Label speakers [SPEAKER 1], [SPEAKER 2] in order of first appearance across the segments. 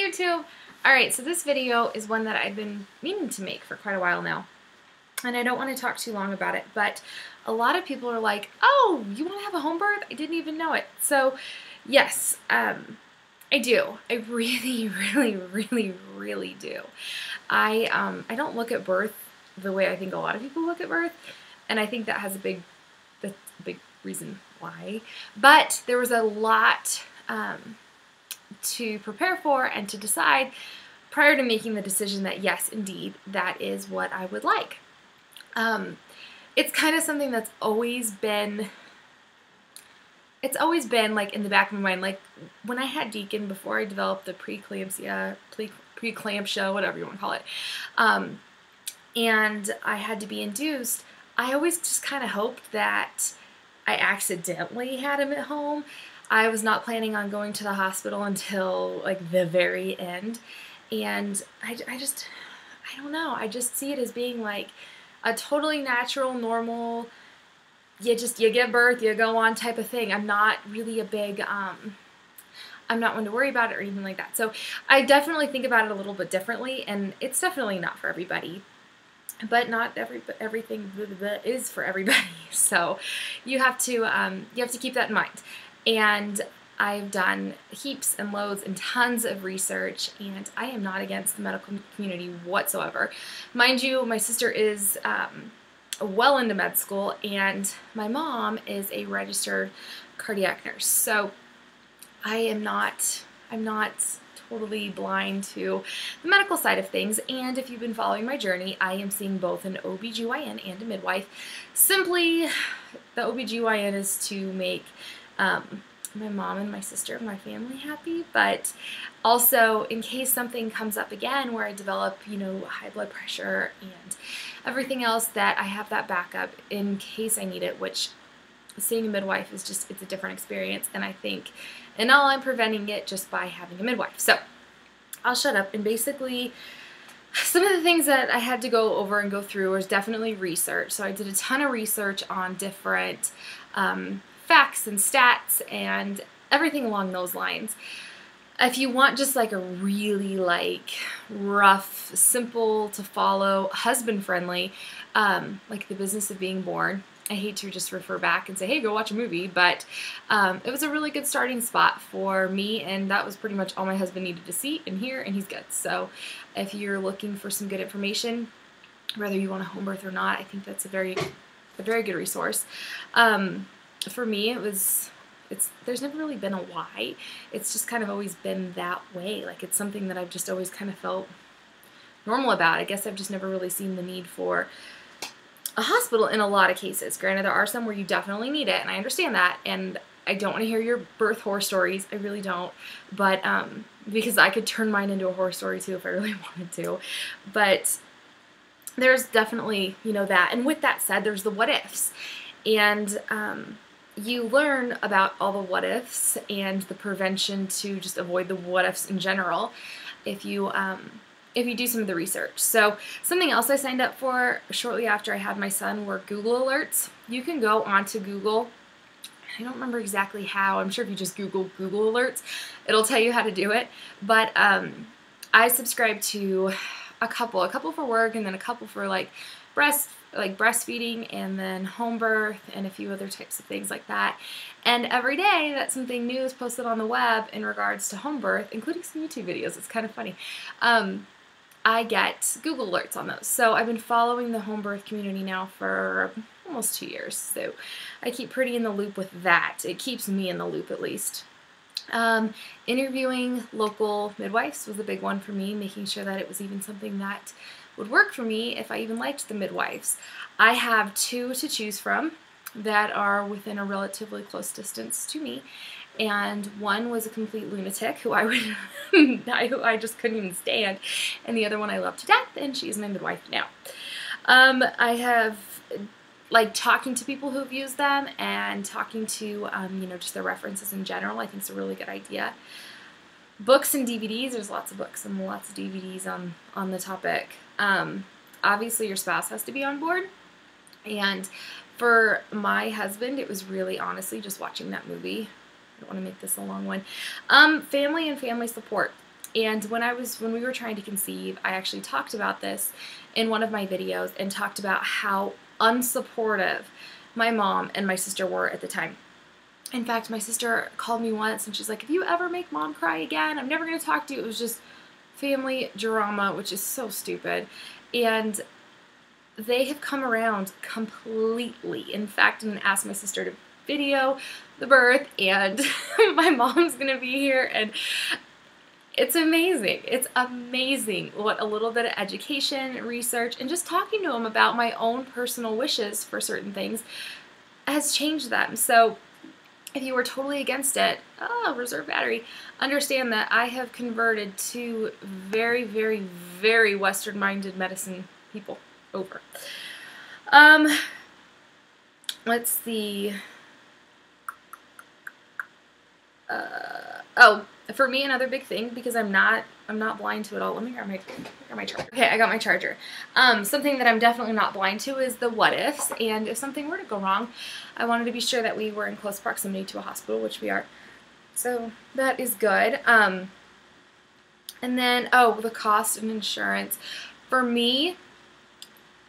[SPEAKER 1] YouTube! Alright, so this video is one that I've been meaning to make for quite a while now. And I don't want to talk too long about it, but a lot of people are like, oh, you want to have a home birth? I didn't even know it. So, yes, I do. I really, really do. I don't look at birth the way I think a lot of people look at birth, and I think that has that's a big reason why. But there was a lot to prepare for and to decide prior to making the decision that yes, indeed, that is what I would like. It's kind of something that's always been, like in the back of my mind. Like when I had Deacon, before I developed the preeclampsia, whatever you want to call it, and I had to be induced, I always just kind of hoped that I accidentally had him at home. I was not planning on going to the hospital until like the very end, and I don't know, I just see it as being like a totally natural, normal, you give birth, you go on type of thing. I'm not really a big, I'm not one to worry about it or anything like that. So I definitely think about it a little bit differently, and it's definitely not for everybody. But not everything is for everybody. So you have to keep that in mind. And I've done heaps and loads and tons of research, and I am not against the medical community whatsoever. Mind you, my sister is well into med school, and my mom is a registered cardiac nurse. So I'm not totally blind to the medical side of things, and if you've been following my journey, I am seeing both an OBGYN and a midwife. Simply, the OBGYN is to make my mom and my sister and my family happy, but also in case something comes up again where I develop, high blood pressure and everything else, that I have that backup in case I need it, which seeing a midwife is just, it's a different experience, and I think in all I'm preventing it just by having a midwife. So I'll shut up, and basically some of the things that I had to go over and go through was definitely research. So I did a ton of research on different facts and stats and everything along those lines. If you want just like a really rough, simple to follow, husband friendly, like The Business of Being Born, I hate to just refer back and say, hey, go watch a movie, but it was a really good starting spot for me, and that was pretty much all my husband needed to see and hear, and he's good. So if you're looking for some good information, whether you want a home birth or not, I think that's a very good resource. For me, there's never really been a why. It's just kind of always been that way. Like, it's something that I've just always kind of felt normal about. I guess I've just never really seen the need for a hospital in a lot of cases. Granted, there are some where you definitely need it, and I understand that, and I don't want to hear your birth horror stories. I really don't, but because I could turn mine into a horror story too if I really wanted to. But there's definitely, that. And with that said, there's the what ifs, and you learn about all the what ifs and the prevention to just avoid the what ifs in general if you do some of the research. So something else I signed up for shortly after I had my son were Google alerts. You can go onto Google. I don't remember exactly how. I'm sure if you just Google alerts, it'll tell you how to do it. But I subscribe to a couple for work, and then a couple for breastfeeding, and then home birth, and a few other types of things like that. And every day that something new is posted on the web in regards to home birth, including some YouTube videos, it's kind of funny, I get Google alerts on those. So I've been following the home birth community now for almost 2 years, so I keep pretty in the loop with that. It keeps me in the loop, at least. Interviewing local midwives was a big one for me, making sure that it was even something that would work for me if I even liked the midwives. I have 2 to choose from that are within a relatively close distance to me, and one was a complete lunatic who I just couldn't even stand, and the other one I love to death, and she's my midwife now. I have talking to people who've used them and talking to just their references in general. I think it's a really good idea. Books and DVDs. There's lots of books and lots of DVDs on the topic. Obviously your spouse has to be on board, and for my husband it was really honestly just watching that movie. I don't want to make this a long one. Family and family support. And when we were trying to conceive, I actually talked about this in one of my videos and talked about how unsupportive my mom and my sister were at the time. In fact, my sister called me once and she's like, if you ever make mom cry again, I'm never going to talk to you. It was just family drama, which is so stupid. And they have come around completely. In fact, I'm going to ask my sister to video the birth, and my mom's going to be here, and it's amazing. It's amazing what a little bit of education, research, and just talking to them about my own personal wishes for certain things has changed them. So if you were totally against it, reserve battery, understand that I have converted to very, very, very Western-minded medicine people over. Let's see. For me, another big thing, because I'm not blind to it all. Let me grab my charger. Okay, I got my charger. Something that I'm definitely not blind to is the what ifs, and if something were to go wrong, I wanted to be sure that we were in close proximity to a hospital, which we are. So that is good. And then, the cost and insurance. For me,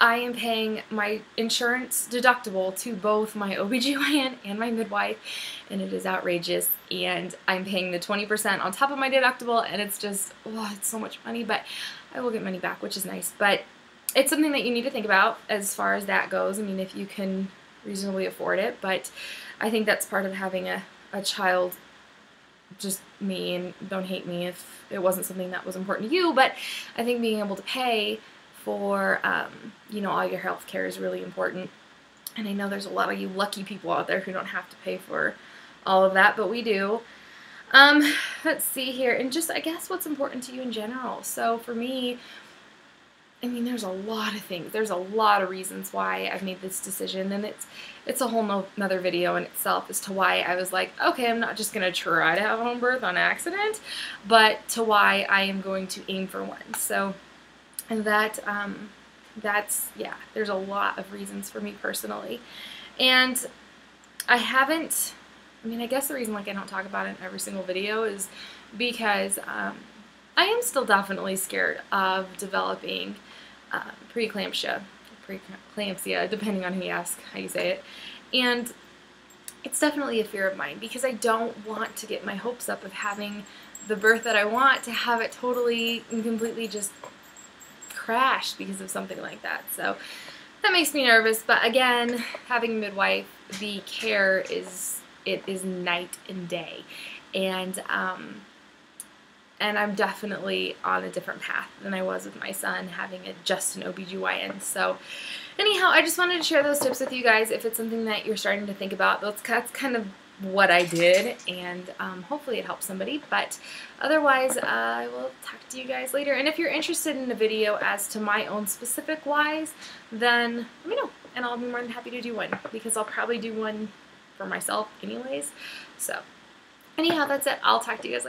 [SPEAKER 1] I am paying my insurance deductible to both my OBGYN and my midwife, and it is outrageous, and I'm paying the 20% on top of my deductible, and it's just, it's so much money, but I will get money back, which is nice. But it's something that you need to think about as far as that goes. I mean, if you can reasonably afford it, but I think that's part of having a child. Just me, and don't hate me if it wasn't something that was important to you, but I think being able to pay for, all your health care is really important. And I know there's a lot of you lucky people out there who don't have to pay for all of that, but we do. Let's see here, and just, I guess, what's important to you in general. So for me, I mean, there's a lot of things. There's a lot of reasons why I've made this decision, and it's a whole nother video in itself as to why I was like, okay, I'm not just going to try to have a home birth on accident, but to why I am going to aim for one. So, and yeah, there's a lot of reasons for me personally. And I guess the reason I don't talk about it in every single video is because I am still definitely scared of developing preeclampsia, depending on who you ask how you say it. And it's definitely a fear of mine, because I don't want to get my hopes up of having the birth that I want to have it totally and completely just crash because of something like that. So that makes me nervous. But again, having a midwife, the care is night and day, and I'm definitely on a different path than I was with my son having just an OBGYN. So anyhow, I just wanted to share those tips with you guys. If it's something that you're starting to think about, that's kind of what I did, and hopefully it helps somebody. But otherwise, I will talk to you guys later. And if you're interested in a video as to my own specific whys, then let me know, and I'll be more than happy to do one, because I'll probably do one for myself anyways. So anyhow, that's it. I'll talk to you guys later.